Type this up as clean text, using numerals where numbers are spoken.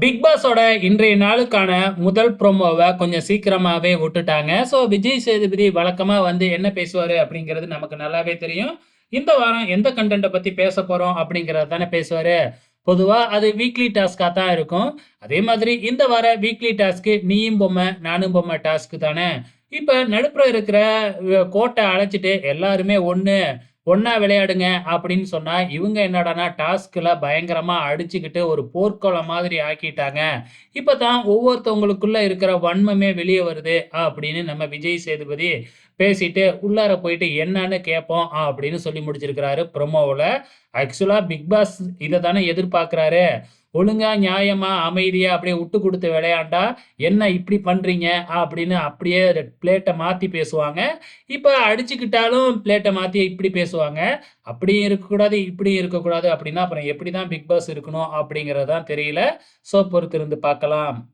Big பாஸோட இன்றைய நாளுக்கான முதல் ப்ரோமோவ கொஞ்சம் சீக்கிரமாவே விட்டுட்டாங்க. விஜய் சேதுபதி வழக்கமா வந்து என்ன பேசுவாரு அப்படிங்கிறது நமக்கு நல்லாவே தெரியும். இந்த வாரம் எந்த கன்டென்ட்ட பத்தி பேசப் போறோம் அப்படிங்கிறத தானே பேசுவாரு. பொதுவா அது வீக்லி டாஸ்க்கா தான் இருக்கும். அதே மாதிரி இந்த வார வீக்லி டாஸ்க் நீயும் பொம்மை, நானும் பொம்மை டாஸ்க் தானே. இப்ப நடுப்புற இருக்கிற கோட்ட அழைச்சுட்டு எல்லாருமே ஒண்ணா விளையாடுங்க அப்படின்னு சொன்னா, இவங்க என்னடான்னா டாஸ்க்ல பயங்கரமா அடிச்சுக்கிட்டு ஒரு போர்க்களம் மாதிரி ஆக்கிட்டாங்க. இப்பதான் ஒவ்வொருத்தவங்களுக்குள்ள இருக்கிற வன்மமே வெளிய வருது அப்படின்னு நம்ம விஜய் சேதுபதி பேசிட்டு, உள்ளார போயிட்டு என்னான்னு கேட்போம் அப்படின்னு சொல்லி முடிச்சிருக்கிறாரு ப்ரோமோவுல. ஆக்சுவலா பிக் பாஸ் இத தானே எதிர்பார்க்கிறாரு. ஒழுங்கா, நியாயமா, அமைதியா அப்படியே விட்டு குடுத்து விளையாண்டா, "என்ன இப்படி பண்றீங்க?" அப்படின்னு அப்படியே பிளேட்ட மாத்தி பேசுவாங்க. இப்ப அடிச்சுக்கிட்டாலும் பிளேட்ட மாத்தி இப்படி பேசுவாங்க. அப்படியும் இருக்கக்கூடாது, இப்படியும் இருக்கக்கூடாது அப்படின்னா, அப்புறம் எப்படி தான் பிக் பாஸ் இருக்கணும் அப்படிங்கிறது தான் தெரியல. பொறுத்திருந்து பார்க்கலாம்.